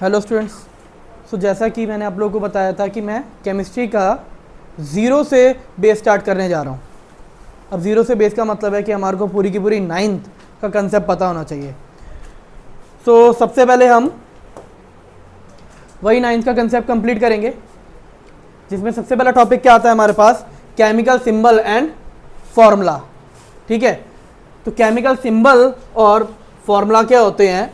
Hello students. सो जैसा कि मैंने आप लोगों को बताया था कि मैं केमिस्ट्री का ज़ीरो से बेस स्टार्ट करने जा रहा हूँ। अब ज़ीरो से बेस का मतलब है कि हमारे को पूरी की पूरी नाइन्थ का कंसेप्ट पता होना चाहिए। सो सबसे पहले हम वही नाइन्थ का कंसेप्ट कंप्लीट करेंगे, जिसमें सबसे पहला टॉपिक क्या आता है हमारे पास, केमिकल सिंबल एंड फॉर्मूला। ठीक है, तो केमिकल सिंबल और फॉर्मूला क्या होते हैं,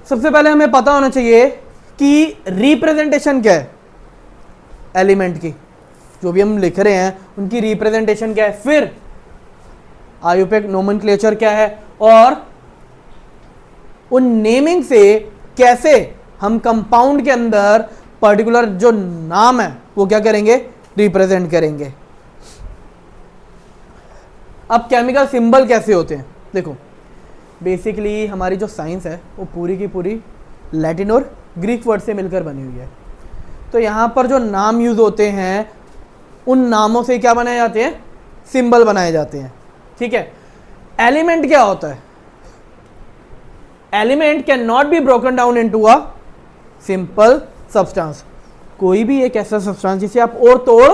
सबसे पहले हमें पता होना चाहिए कि रिप्रेजेंटेशन क्या है एलिमेंट की, जो भी हम लिख रहे हैं उनकी रिप्रेजेंटेशन क्या है, फिर आयुपेक नोमेनक्लेचर क्या है, और उन नेमिंग से कैसे हम कंपाउंड के अंदर पर्टिकुलर जो नाम है वो क्या करेंगे, रिप्रेजेंट करेंगे। अब केमिकल सिंबल कैसे होते हैं, देखो बेसिकली हमारी जो साइंस है वो पूरी की पूरी लैटिन और ग्रीक वर्ड से मिलकर बनी हुई है। तो यहाँ पर जो नाम यूज़ होते हैं उन नामों से क्या बनाए जाते हैं, सिंबल बनाए जाते हैं। ठीक है, एलिमेंट क्या होता है, element can not be broken down into a simple substance. कोई भी एक ऐसा सब्सटेंस जिसे आप और तोड़,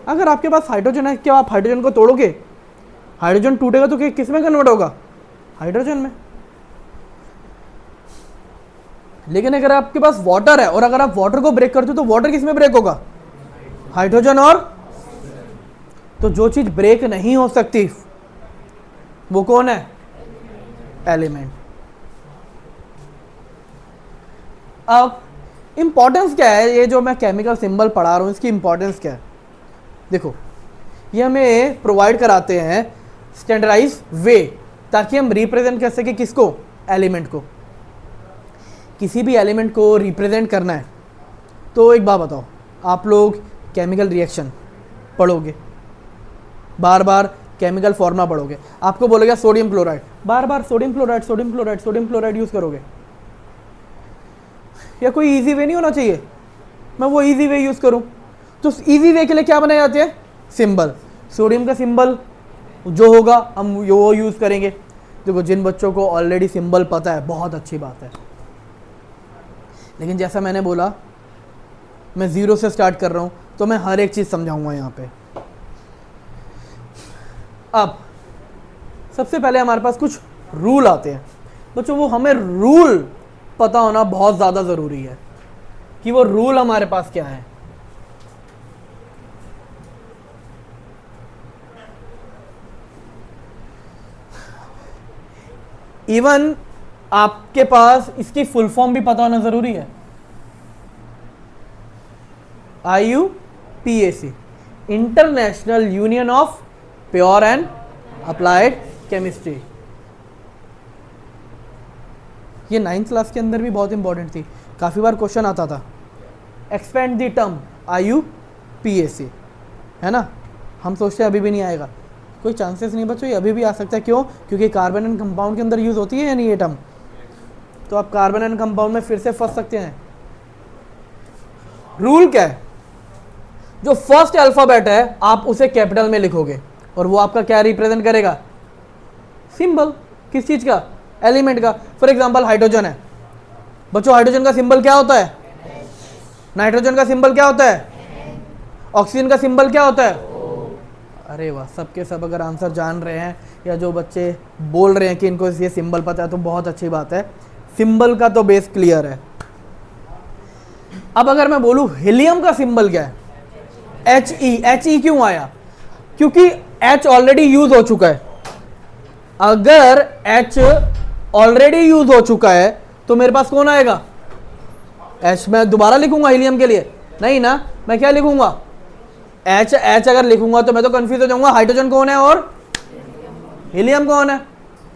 अगर आपके पास हाइड्रोजन है, क्या आप हाइड्रोजन को तोड़ोगे, हाइड्रोजन टूटेगा तो किस में कन्वर्ट होगा, हाइड्रोजन में। लेकिन अगर आपके पास वाटर है और अगर आप वाटर को ब्रेक करते हो तो वाटर किस में ब्रेक होगा, हाइड्रोजन और, तो जो चीज ब्रेक नहीं हो सकती वो कौन है, एलिमेंट। अब इंपॉर्टेंस क्या है, ये जो मैं केमिकल सिंबल पढ़ा रहा हूं इसकी इंपॉर्टेंस क्या है, देखो ये हमें प्रोवाइड कराते हैं स्टैंडर्डाइज वे, ताकि हम रिप्रेजेंट कर सके किसको, एलिमेंट को। किसी भी एलिमेंट को रिप्रेजेंट करना है तो एक बात बताओ, आप लोग केमिकल रिएक्शन पढ़ोगे, बार बार केमिकल फॉर्मूला पढ़ोगे, आपको बोलेगा सोडियम क्लोराइड, बार बार sodium chloride sodium chloride sodium chloride use करोगे, या कोई इजी वे नहीं होना चाहिए, मैं वो इजी वे यूज करूं। तो इजी वे के लिए क्या बनाए जाते हैं, सिंबल। सोडियम का सिंबल जो होगा हम वो यूज करेंगे। देखो जिन बच्चों को ऑलरेडी सिंबल पता है बहुत अच्छी बात है, लेकिन जैसा मैंने बोला मैं ज़ीरो से स्टार्ट कर रहा हूं तो मैं हर एक चीज़ समझाऊंगा यहाँ पे। अब सबसे पहले हमारे पास कुछ रूल आते हैं बच्चों, वो हमें रूल पता होना बहुत ज़्यादा ज़रूरी है कि वो रूल हमारे पास क्या है। इवन आपके पास इसकी फुल फॉर्म भी पता होना जरूरी है, IUPAC, international union of pure and applied chemistry. ये 9th क्लास के अंदर भी बहुत इंपॉर्टेंट थी, काफ़ी बार क्वेश्चन आता था, एक्सपेंड द टर्म IUPAC, है ना। हम सोचते हैं अभी भी नहीं आएगा, कोई चांसेस नहीं बच्चों, ये अभी भी आ सकता है। क्यों, क्योंकि कार्बन एंड कंपाउंड के अंदर यूज़ होती है या नहीं ये टर्म, तो आप कार्बन एंड कंपाउंड में फिर से फंस सकते हैं। रूल क्या है, जो फर्स्ट अल्फाबेट है आप उसे कैपिटल में लिखोगे और वो आपका क्या रिप्रेजेंट करेगा, सिंबल। किस चीज का, एलिमेंट का। फॉर एग्जांपल हाइड्रोजन है बच्चों, हाइड्रोजन का सिंबल क्या होता है, नाइट्रोजन का सिंबल क्या होता है, ऑक्सीजन का सिंबल क्या होता है। अरे वाह, सबके सब अगर आंसर जान रहे हैं, या जो बच्चे बोल रहे हैं कि इनको ये सिंबल पता है तो बहुत अच्छी बात है, सिंबल का तो बेस क्लियर है। अब अगर मैं बोलूं हीलियम का सिंबल क्या है, He क्यों आया, क्योंकि H ऑलरेडी यूज हो चुका है। अगर H ऑलरेडी यूज हो चुका है तो मेरे पास कौन आएगा, H। मैं दोबारा लिखूंगा हीलियम के लिए, नहीं ना, मैं क्या लिखूंगा, H अगर लिखूंगा तो मैं तो कंफ्यूज हो जाऊंगा, हाइड्रोजन कौन है और हीलियम कौन है,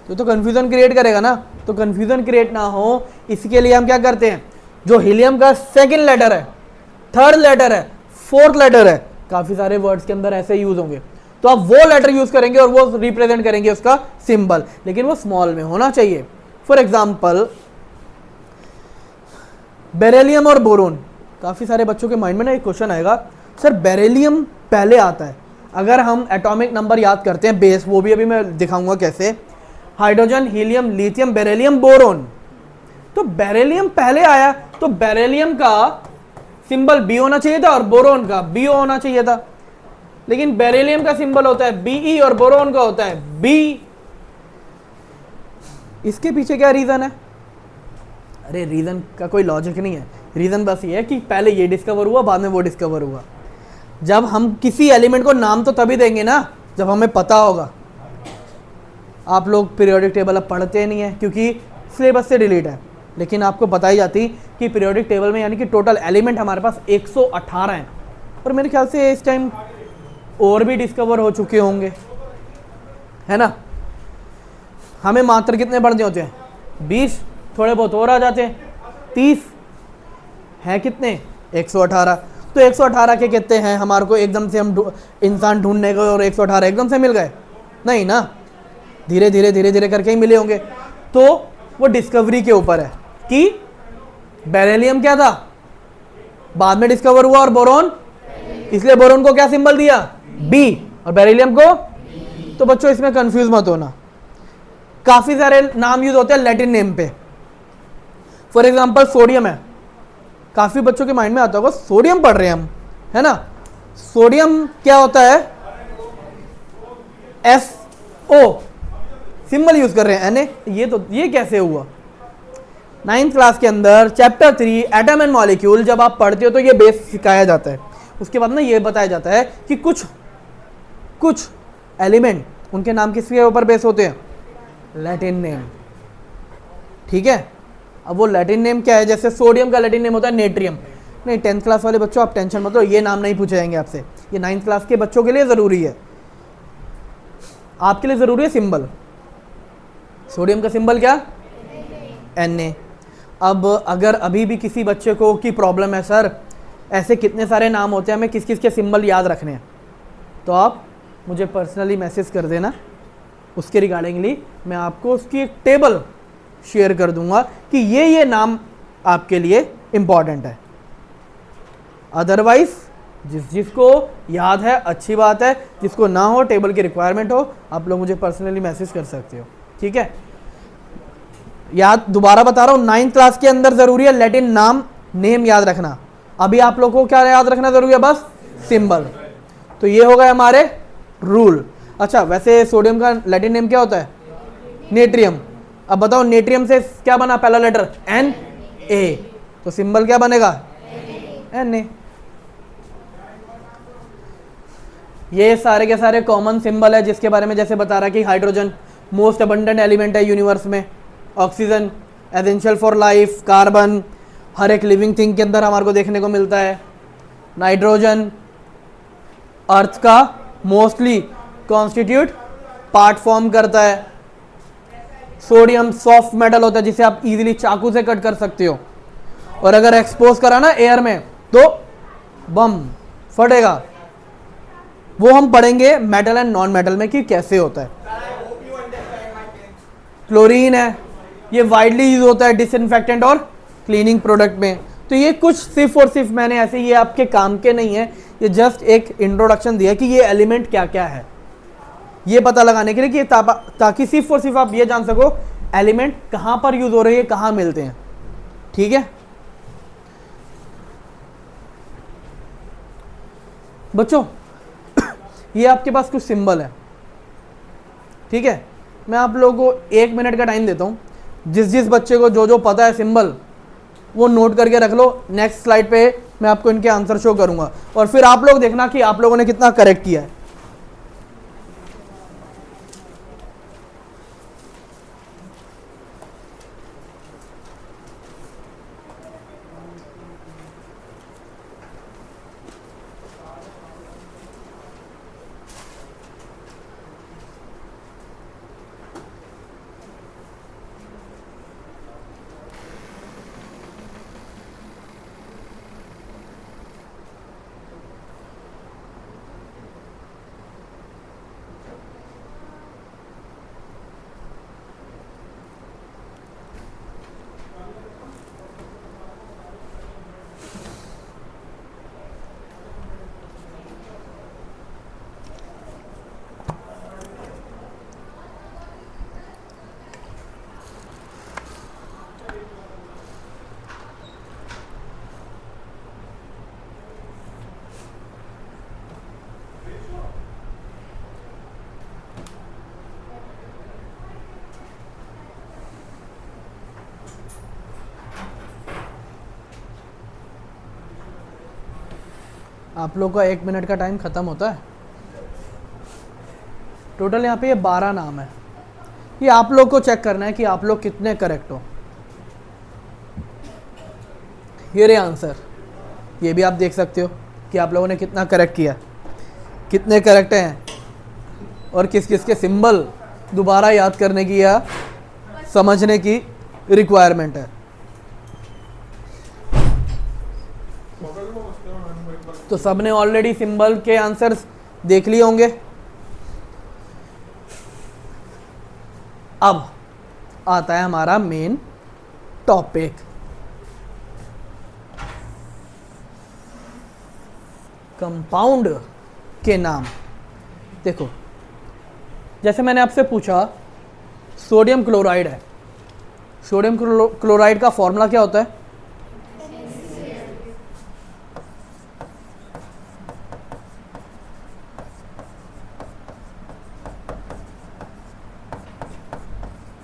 तो कंफ्यूजन क्रिएट करेगा ना। तो कंफ्यूजन क्रिएट ना हो इसके लिए हम क्या करते हैं, जो हीलियम का सेकंड लेटर है, थर्ड लेटर है, फोर्थ लेटर है, काफी सारे वर्ड्स के अंदर ऐसे यूज होंगे, तो आप वो लेटर यूज करेंगे और वो रिप्रेजेंट करेंगे उसका सिंबल, लेकिन वो स्मॉल में होना चाहिए। फॉर एग्जाम्पल बेरिलियम और बोरोन, काफी सारे बच्चों के माइंड में ना एक क्वेश्चन आएगा, सर बेरिलियम पहले आता है, अगर हम एटॉमिक नंबर याद करते हैं बेस, वो भी अभी मैं दिखाऊंगा कैसे, hydrogen, helium, lithium, beryllium, boron. तो बेरिलियम पहले आया, तो बेरिलियम का सिंबल बी होना चाहिए था और बोरोन का बीओ होना चाहिए था, लेकिन बेरिलियम का सिंबल होता है बीई और बोरोन का होता है बी। इसके पीछे क्या रीजन है? अरे रीजन का कोई लॉजिक नहीं है, रीजन बस ये है कि पहले ये डिस्कवर हुआ, बाद में वो डिस्कवर हुआ। जब हम किसी एलिमेंट को नाम तो तभी देंगे ना जब हमें पता होगा। आप लोग पीरियोडिक टेबल अब पढ़ते नहीं है क्योंकि सिलेबस से डिलीट है, लेकिन आपको बताई जाती कि पीरियोडिक टेबल में यानी कि टोटल एलिमेंट हमारे पास 118 हैं, और मेरे ख्याल से इस टाइम और भी डिस्कवर हो चुके होंगे, है ना। हमें मात्र कितने पढ़ने होते हैं? 20, थोड़े बहुत और आ जाते हैं 30, हैं कितने? 118। तो 118 के कितने हैं? हमारे को एकदम से हम इंसान ढूंढने गए और 118 एकदम से मिल गए? नहीं ना, धीरे धीरे धीरे धीरे करके ही मिले होंगे। तो वो डिस्कवरी के ऊपर है कि बेरिलियम क्या था, बाद में डिस्कवर हुआ, और बोरोन, इसलिए बोरोन को क्या सिंबल दिया? बी, और बेरिलियम को। तो बच्चों इसमें कंफ्यूज मत होना, काफी सारे नाम यूज होते हैं लैटिन नेम पे। फॉर एग्जांपल सोडियम है, काफी बच्चों के माइंड में आता होगा सोडियम पढ़ रहे हैं हम, है ना। सोडियम क्या होता है? SO सिंबल यूज कर रहे हैं Na। ये कैसे हुआ? 9th क्लास के अंदर चैप्टर 3 एटम एंड मॉलिक्यूल जब आप पढ़ते हो तो ये बेस सिखाया जाता है। उसके बाद ना ये बताया जाता है कि कुछ एलिमेंट उनके नाम किसके ऊपर बेस होते हैं? लैटिन नेम, ठीक है। अब वो लैटिन नेम क्या है? जैसे सोडियम का लैटिन नेम होता है नेट्रियम। नहीं, 10th क्लास वाले बच्चों आप टेंशन मत लो, ये नाम नहीं पूछे जाएंगे आपसे, ये 9th क्लास के बच्चों के लिए ज़रूरी है। आपके लिए ज़रूरी है सिंबल। सोडियम का सिंबल क्या? Na। अब अगर अभी भी किसी बच्चे को की प्रॉब्लम है, सर ऐसे कितने सारे नाम होते हैं, हमें किस किस के सिंबल याद रखने हैं, तो आप मुझे पर्सनली मैसेज कर देना, उसके रिगार्डिंगली मैं आपको उसकी एक टेबल शेयर कर दूंगा कि ये नाम आपके लिए इम्पॉर्टेंट है। अदरवाइज जिसको याद है अच्छी बात है, जिसको ना हो, टेबल की रिक्वायरमेंट हो, आप लोग मुझे पर्सनली मैसेज कर सकते हो, ठीक है। याद दोबारा बता रहा हूँ, 9th क्लास के अंदर जरूरी है लैटिन नेम याद रखना। अभी आप लोगों को क्या याद रखना जरूरी है? बस सिंबल। तो ये हो गए हमारे रूल। अच्छा, वैसे सोडियम का लैटिन नेम क्या होता है? नेट्रियम। अब बताओ नेट्रियम से क्या बना पहला लेटर? Na। तो सिंबल क्या बनेगा? Na। ये सारे के सारे कॉमन सिंबल है जिसके बारे में जैसे बता रहा कि हाइड्रोजन मोस्ट अबंडेंट एलिमेंट है यूनिवर्स में, oxygen essential for life, carbon हर एक लिविंग थिंग के अंदर हमारे को देखने को मिलता है, नाइट्रोजन अर्थ का मोस्टली कॉन्स्टिट्यूट पार्ट फॉर्म करता है, सोडियम सॉफ्ट मेटल होता है जिसे आप इजीली चाकू से कट कर सकते हो, और अगर एक्सपोज करा ना एयर में तो बम फटेगा। वो हम पढ़ेंगे मेटल एंड नॉन मेटल में कि कैसे होता है। क्लोरीन है, ये वाइडली यूज होता है डिसइंफेक्टेंट और क्लीनिंग प्रोडक्ट में। तो ये कुछ सिर्फ और सिर्फ मैंने ऐसे, ये आपके काम के नहीं है, ये जस्ट एक इंट्रोडक्शन दिया कि ये एलिमेंट क्या क्या है, ये पता लगाने के लिए कि ताकि सिर्फ और सिर्फ आप ये जान सको एलिमेंट कहां पर यूज हो रहे हैं, कहां मिलते हैं, ठीक है बच्चों। ये आपके पास कुछ सिंबल है, ठीक है। मैं आप लोगों को 1 मिनट का टाइम देता हूं, जिस बच्चे को जो जो पता है सिंबल वो नोट करके रख लो। नेक्स्ट स्लाइड पे मैं आपको इनके आंसर शो करूंगा और फिर आप लोग देखना कि आप लोगों ने कितना करेक्ट किया है। आप लोग का 1 मिनट का टाइम ख़त्म होता है। टोटल यहाँ पे ये 12 नाम है। ये आप लोग को चेक करना है कि आप लोग कितने करेक्ट हो। ये रहे आंसर, ये भी आप देख सकते हो कि आप लोगों ने कितना करेक्ट किया, कितने करेक्ट हैं और किस किस के सिंबल दोबारा याद करने की या समझने की रिक्वायरमेंट है। तो सबने ऑलरेडी सिंबल के आंसर्स देख लिए होंगे। अब आता है हमारा मेन टॉपिक, कंपाउंड के नाम। देखो, जैसे मैंने आपसे पूछा सोडियम क्लोराइड है, सोडियम क्लोराइड का फॉर्मूला क्या होता है?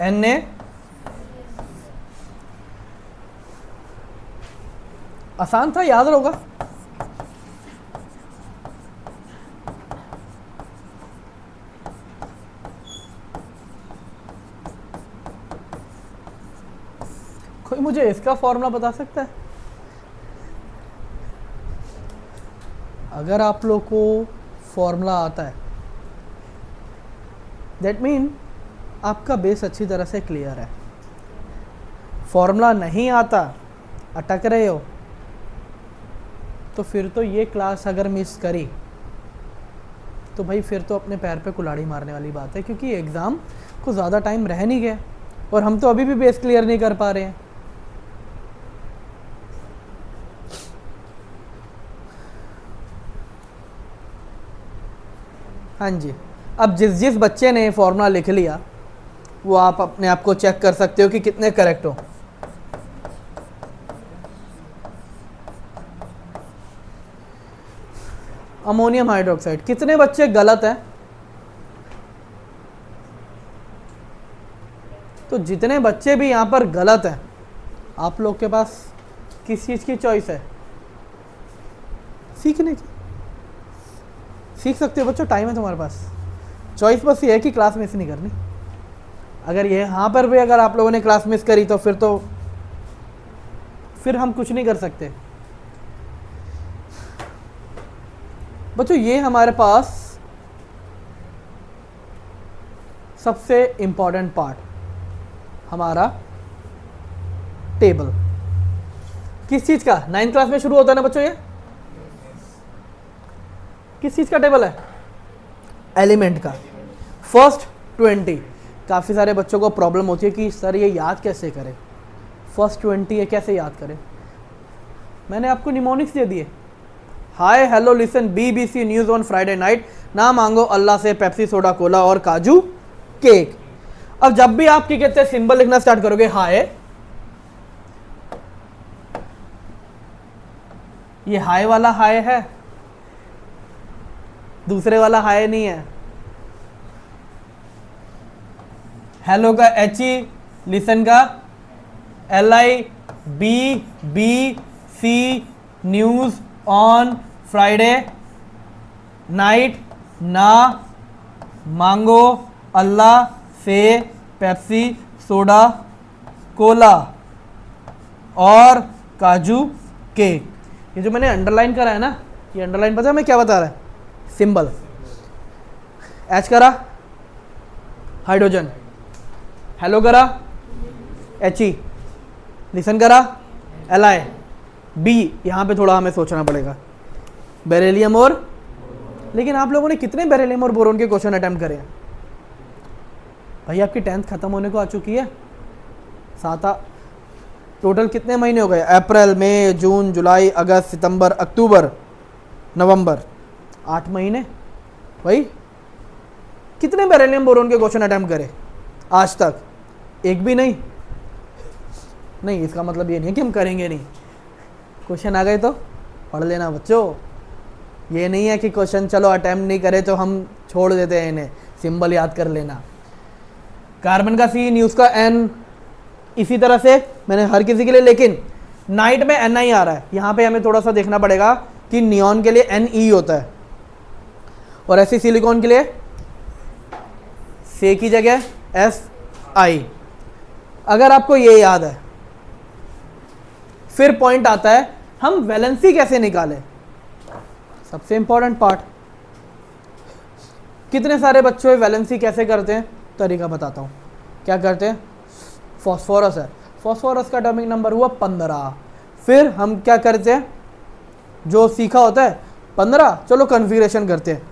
Na आसान था, याद होगा। कोई मुझे इसका फॉर्मूला बता सकता है? अगर आप लोग को फॉर्मूला आता है दैट मीन आपका बेस अच्छी तरह से क्लियर है। फॉर्मूला नहीं आता, अटक रहे हो, तो फिर तो ये क्लास अगर मिस करी तो भाई फिर तो अपने पैर पे कुल्हाड़ी मारने वाली बात है, क्योंकि एग्ज़ाम को ज़्यादा टाइम रह नहीं गया और हम तो अभी भी बेस क्लियर नहीं कर पा रहे हैं। हाँ जी, अब जिस जिस बच्चे ने फॉर्मूला लिख लिया वो आप अपने आप को चेक कर सकते हो कि कितने करेक्ट हो। अमोनियम हाइड्रोक्साइड, कितने बच्चे गलत हैं? तो जितने बच्चे भी यहां पर गलत हैं, आप लोग के पास किस चीज़ की चॉइस है? सीखने की। सीख सकते हो बच्चों, टाइम है तुम्हारे पास। चॉइस बस ये है कि क्लास मिस नहीं करनी। अगर ये यहाँ पर भी अगर आप लोगों ने क्लास मिस करी तो फिर हम कुछ नहीं कर सकते। बच्चों ये हमारे पास सबसे इंपॉर्टेंट पार्ट, हमारा टेबल। किस चीज़ का? 9th क्लास में शुरू होता है ना बच्चों ये? किस चीज़ का टेबल है? एलिमेंट का। फर्स्ट 20। काफ़ी सारे बच्चों को प्रॉब्लम होती है कि सर ये याद कैसे करें, फर्स्ट 20 ये कैसे याद करें? मैंने आपको निमोनिक्स दे दिए। Hi hello listen BBC news on Friday night, ना मांगो अल्लाह से पेप्सी सोडा कोला और काजू केक। अब जब भी आप क्या कहते हैं सिंबल लिखना स्टार्ट करोगे, हाय, ये हाय वाला हाय है, दूसरे वाला हाय नहीं है। हेलो का HE, लिसन का LIBBC news on Friday night, ना मांगो अल्लाह से पेप्सी सोडा कोला और काजू केक। ये जो मैंने अंडरलाइन करा है ना, ये अंडरलाइन पता है मैं क्या बता रहा है? सिंबल। H करा हाइड्रोजन, हेलो करा HE, लिसन करा Li, B, यहाँ पे थोड़ा हमें सोचना पड़ेगा, बेरिलियम और। लेकिन आप लोगों ने कितने बेरिलियम और बोरोन के क्वेश्चन अटेम्प्ट करे हैं? भाई आपकी 10th खत्म होने को आ चुकी है। टोटल कितने महीने हो गए? अप्रैल, मई, जून, जुलाई, अगस्त, सितंबर, अक्टूबर, नवंबर, 8 महीने। भाई कितने बेरिलियम बोरोन के क्वेश्चन अटेम्प्ट करे आज तक? एक भी नहीं। नहीं, इसका मतलब ये नहीं है कि हम करेंगे नहीं। क्वेश्चन आ गए तो पढ़ लेना बच्चों। ये नहीं है कि क्वेश्चन चलो अटेम्प्ट नहीं करे तो हम छोड़ देते हैं इन्हें, सिंबल याद कर लेना। कार्बन का C, न्यूज़ का N, इसी तरह से मैंने हर किसी के लिए। लेकिन नाइट में NI आ रहा है, यहाँ पे हमें थोड़ा सा देखना पड़ेगा कि नियॉन के लिए Ne होता है और ऐसे सिलिकॉन के लिए से की जगह Si। अगर आपको ये याद है, फिर पॉइंट आता है हम वैलेंसी कैसे निकालें। सबसे इंपॉर्टेंट पार्ट, कितने सारे बच्चों वैलेंसी कैसे करते हैं, तरीका बताता हूं। क्या करते हैं, फॉस्फोरस है, फॉस्फोरस का एटॉमिक नंबर हुआ 15। फिर हम क्या करते हैं, जो सीखा होता है 15, चलो कन्फिगरेशन करते हैं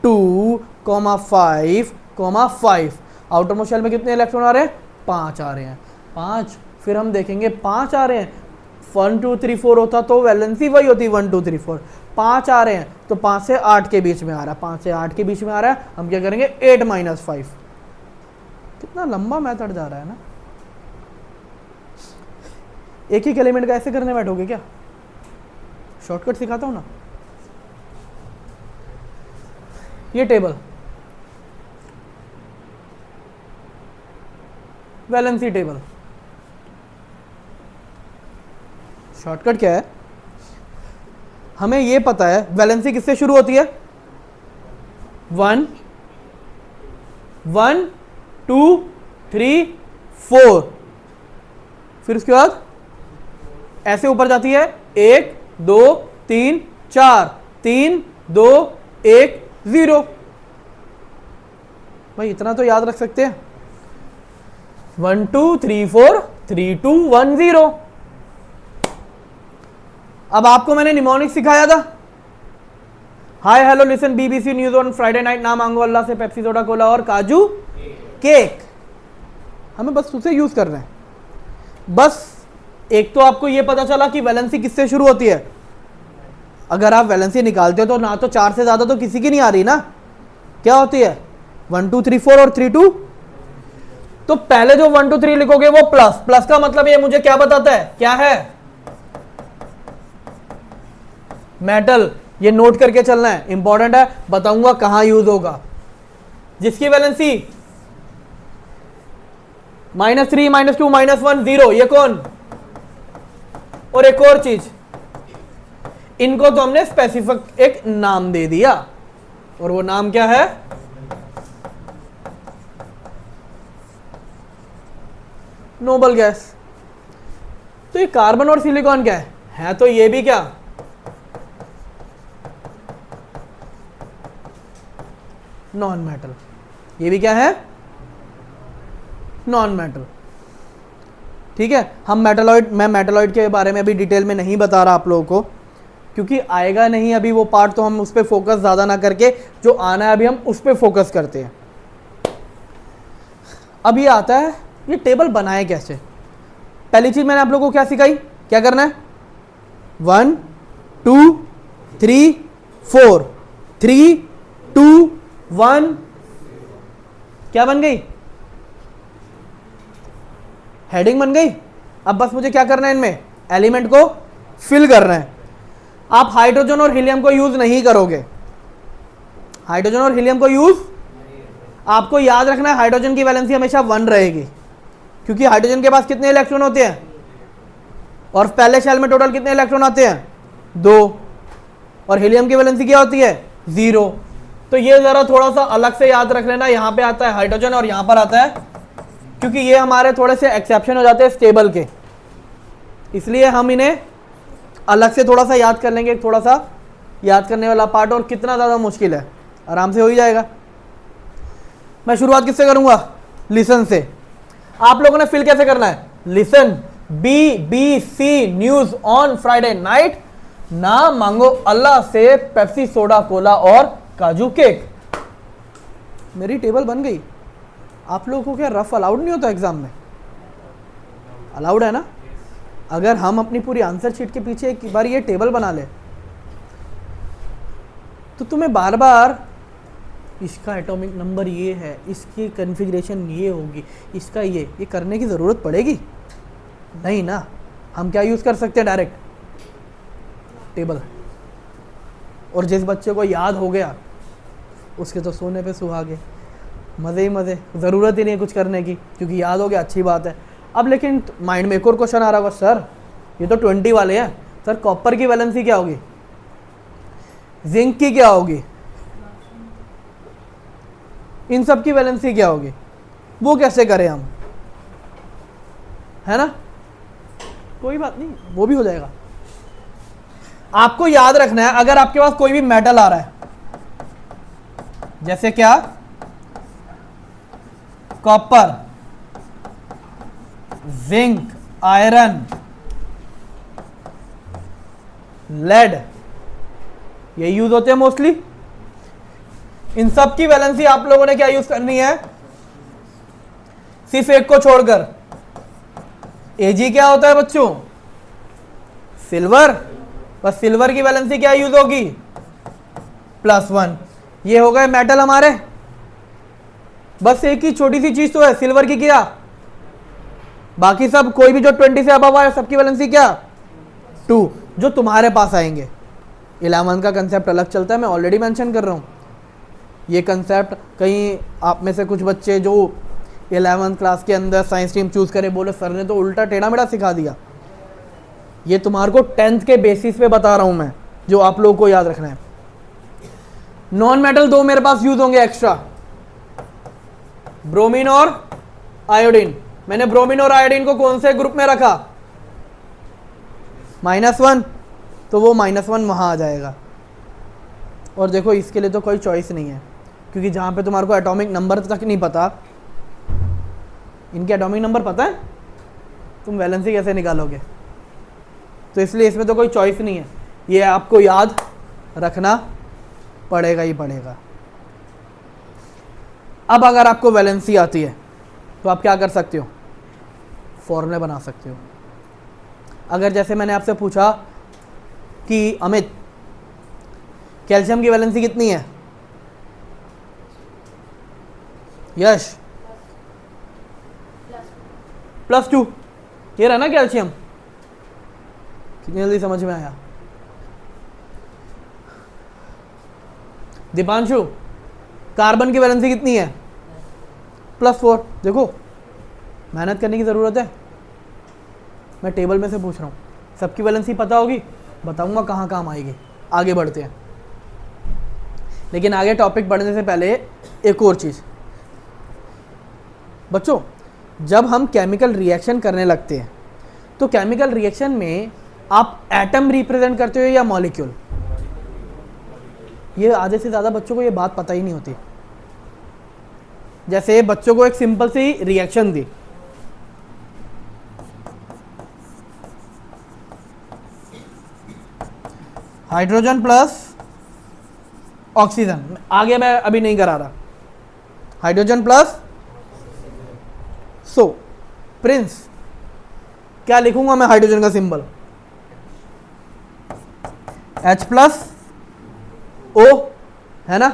2,5,5। आउटर मोस्ट शेल में कितने इलेक्ट्रॉन आ रहे हैं, 5 आ रहे हैं, 5। फिर हम देखेंगे 5 आ रहे हैं, 1 2 3 4 होता तो वैलेंसी वही होती 1 2 3 4। 5 आ रहे हैं तो 5 से 8 के बीच में आ रहा है, 5 से 8 के बीच में आ रहा है, हम क्या करेंगे 8 - 5। कितना लंबा मेथड जा रहा है ना। एक ही एलिमेंट का ऐसे करने बैठोगे क्या, शॉर्टकट सिखाता हूं ना। ये टेबल वैलेंसी टेबल, शॉर्टकट क्या है, हमें ये पता है वैलेंसी किससे शुरू होती है, 1 1 2 3 4। फिर उसके बाद ऐसे ऊपर जाती है 1 2 3 4, 3 2 1 0। भाई इतना तो याद रख सकते हैं, 1 2 3 4 3 2 1 0। अब आपको मैंने निमोनिक सिखाया था, hi hello listen BBC news on Friday night, ना मांगो अल्लाह से पेप्सी सोडा कोला और काजू केक। हमें बस उसे यूज करना है। बस एक तो आपको यह पता चला कि वैलेंसी किससे शुरू होती है। अगर आप वैलेंसी निकालते हो तो ना तो 4 से ज्यादा तो किसी की नहीं आ रही ना, क्या होती है 1 2 3 4 और 3 2। तो पहले जो 1 2 3 लिखोगे वो प्लस, प्लस का मतलब ये मुझे क्या बताता है, क्या है, मेटल। ये नोट करके चलना है, इंपॉर्टेंट है, बताऊंगा कहां यूज होगा। जिसकी वैलेंसी -3 -2 -1 0, ये कौन। और एक और चीज, इनको तो हमने स्पेसिफिक एक नाम दे दिया, और वो नाम क्या है, नोबल गैस। तो ये कार्बन और सिलिकॉन क्या है तो ये भी क्या, नॉन मेटल। ये भी क्या है, नॉन मेटल। ठीक है, हम मेटलॉइड, मैं मेटलॉइड के बारे में अभी डिटेल में नहीं बता रहा आप लोगों को, क्योंकि आएगा नहीं अभी वो पार्ट, तो हम उस पर फोकस ज़्यादा ना करके जो आना है अभी हम उस पर फोकस करते हैं। अब ये आता है ये टेबल बनाए कैसे। पहली चीज़ मैंने आप लोगों को क्या सिखाई, क्या करना है, 1 2 3 4 3 2 1, क्या बन गई, हेडिंग बन गई। अब बस मुझे क्या करना है, इनमें एलिमेंट को फिल करना है। आप हाइड्रोजन और हीलियम को यूज नहीं करोगे, हाइड्रोजन और हीलियम को यूज, आपको याद रखना है हाइड्रोजन की वैलेंसी हमेशा 1 रहेगी, क्योंकि हाइड्रोजन के पास कितने इलेक्ट्रॉन होते हैं, और पहले शेल में टोटल कितने इलेक्ट्रॉन आते हैं, 2, और हीलियम की वैलेंसी क्या होती है, 0। तो ये जरा थोड़ा सा अलग से याद रख लेना, यहां पे आता है हाइड्रोजन और यहां पर आता है, क्योंकि ये हमारे थोड़े से एक्सेप्शन हो जाते हैं स्टेबल के, इसलिए हम इन्हें अलग से थोड़ा सा याद कर लेंगे, थोड़ा सा याद करने वाला पार्ट, और कितना ज़्यादा मुश्किल है, आराम से हो ही जाएगा। मैं शुरुआत किससे करूंगा, लिसन से। आप लोगों ने फिल कैसे करना है, listen BBC news on Friday night, ना मांगो अल्लाह से पेप्सी सोडा कोला और काजू केक। मेरी टेबल बन गई। आप लोगों को क्या रफ अलाउड नहीं होता एग्जाम में, अलाउड है ना। अगर हम अपनी पूरी आंसर शीट के पीछे एक बार ये टेबल बना ले तो तुम्हें बार बार इसका एटॉमिक नंबर ये है, इसकी कॉन्फ़िगरेशन ये होगी, इसका ये करने की ज़रूरत पड़ेगी नहीं ना। हम क्या यूज़ कर सकते हैं, डायरेक्ट टेबल। और जिस बच्चे को याद हो गया उसके तो सोने पे सुहागे, मज़े ही मज़े, ज़रूरत ही नहीं कुछ करने की, क्योंकि याद हो गया, अच्छी बात है। अब लेकिन माइंड में एक और क्वेश्चन आ रहा होगा, सर ये तो 20 वाले हैं, सर कॉपर की वैलेंसी क्या होगी, जिंक की क्या होगी, इन सब की वैलेंसी क्या होगी, वो कैसे करें हम, है ना? कोई बात नहीं, वो भी हो जाएगा। आपको याद रखना है, अगर आपके पास कोई भी मेटल आ रहा है, जैसे क्या, कॉपर, जिंक, आयरन, लेड, ये यूज होते हैं मोस्टली। इन सब की वैलेंसी आप लोगों ने क्या यूज करनी है, सिर्फ एक को छोड़कर। एजी क्या होता है बच्चों, सिल्वर, बस सिल्वर की वैलेंसी क्या यूज होगी, +1। ये हो गए मेटल हमारे, बस एक ही छोटी सी चीज तो है सिल्वर की क्या, बाकी सब कोई भी जो 20 से अबव है सबकी वैलेंसी क्या, 2, जो तुम्हारे पास आएंगे। 11 का कंसेप्ट अलग चलता है, मैं ऑलरेडी मेंशन कर रहा हूं। ये कंसेप्ट कहीं आप में से कुछ बच्चे जो 11th क्लास के अंदर साइंस स्ट्रीम चूज करे बोले सर ने तो उल्टा टेढ़ा मेढ़ा सिखा दिया। ये तुम्हारे को 10th के बेसिस पे बता रहा हूं मैं, जो आप लोगों को याद रखना है। नॉन मेटल 2 मेरे पास यूज होंगे एक्स्ट्रा, ब्रोमीन और आयोडीन। मैंने ब्रोमीन और आयोडीन को कौन से ग्रुप में रखा, -1, तो वो -1 वहां आ जाएगा। और देखो इसके लिए तो कोई चॉइस नहीं है, क्योंकि जहां पे तुम्हारे को एटॉमिक नंबर तक नहीं पता, इनके एटॉमिक नंबर पता है, तुम वैलेंसी कैसे निकालोगे? तो इसलिए इसमें तो कोई चॉइस नहीं है, ये आपको याद रखना पड़ेगा ही पड़ेगा। अब अगर आपको वैलेंसी आती है तो आप क्या कर सकते हो, फॉर्मूले बना सकते हो। अगर जैसे मैंने आपसे पूछा कि अमित कैल्शियम की वैलेंसी कितनी है, यश +2, ये रहा ना कैल्शियम, कितनी जल्दी समझ में आया? दीपांशु कार्बन की वैलेंसी कितनी है, +4। देखो मेहनत करने की ज़रूरत है, मैं टेबल में से पूछ रहा हूँ, सबकी वैलेंसी पता होगी, बताऊंगा कहाँ काम आएगी। आगे बढ़ते हैं, लेकिन आगे टॉपिक बढ़ने से पहले एक और चीज़ बच्चों, जब हम केमिकल रिएक्शन करने लगते हैं तो केमिकल रिएक्शन में आप एटम रिप्रेजेंट करते हो या मॉलिक्यूल? ये आधे से ज़्यादा बच्चों को ये बात पता ही नहीं होती। जैसे बच्चों को एक सिंपल सी रिएक्शन दी, हाइड्रोजन प्लस ऑक्सीजन, आगे मैं अभी नहीं करा रहा, हाइड्रोजन प्लस, सो प्रिंस क्या लिखूंगा मैं हाइड्रोजन का सिंबल, H+O, है ना?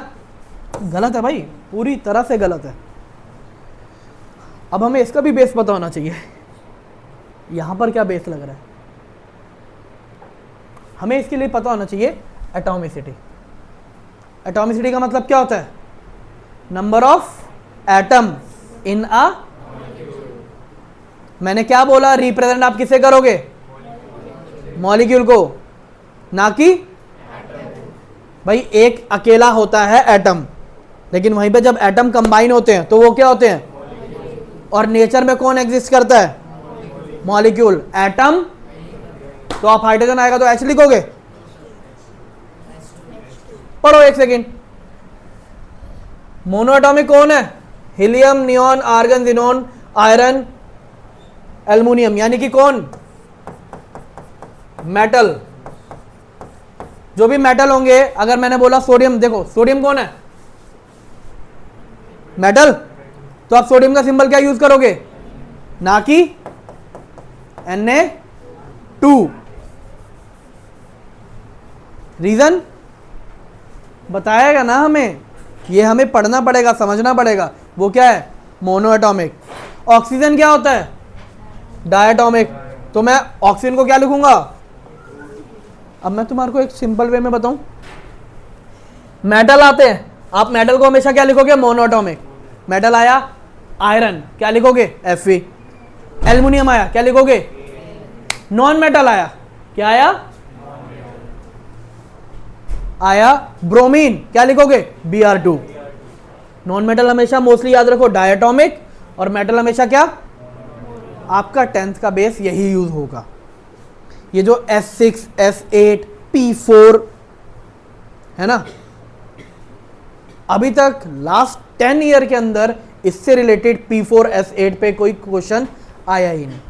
गलत है भाई, पूरी तरह से गलत है। अब हमें इसका भी बेस पता होना चाहिए, यहां पर क्या बेस लग रहा है, हमें इसके लिए पता होना चाहिए एटॉमिसिटी। एटॉमिसिटी का मतलब क्या होता है, नंबर ऑफ एटम इन अ, मैंने क्या बोला, रिप्रेजेंट आप किसे करोगे, मॉलिक्यूल को, ना कि भाई एक अकेला होता है एटम, लेकिन वहीं पे जब एटम कंबाइन होते हैं तो वो क्या होते हैं, और नेचर में कौन एग्जिस्ट करता है, मॉलिक्यूल, एटम। तो आप हाइड्रोजन आएगा तो H लिखोगे, पढ़ो एक सेकेंड। मोनोएटॉमिक कौन है, helium, neon, argon, xenon, iron, aluminium, यानी कि कौन, मेटल। जो भी मेटल होंगे, अगर मैंने बोला सोडियम, देखो सोडियम कौन है, मेटल, तो आप सोडियम का सिंबल क्या यूज करोगे, ना कि Na2। रीजन बताएगा ना हमें, ये हमें पढ़ना पड़ेगा, समझना पड़ेगा। वो क्या है, मोनोएटॉमिक। ऑक्सीजन क्या होता है, डायटॉमिक। तो मैं ऑक्सीजन को क्या लिखूंगा, अब मैं तुम्हारे को एक सिंपल वे में बताऊं, मेटल आते हैं, आप मेटल को हमेशा क्या लिखोगे, मोनोएटॉमिक। मेटल आया, आयरन क्या लिखोगे, Fe। एल्युमिनियम आया, क्या लिखोगे, नॉन मेटल आया, क्या आया, आया ब्रोमीन, क्या लिखोगे? Br2। नॉन मेटल हमेशा मोस्टली याद रखो डायटोमिक, और मेटल हमेशा क्या? आपका 10th का बेस यही यूज होगा। ये जो S6, S8, P4 है ना, अभी तक लास्ट 10 ईयर के अंदर इससे रिलेटेड P4, S8 पे कोई क्वेश्चन आया ही नहीं।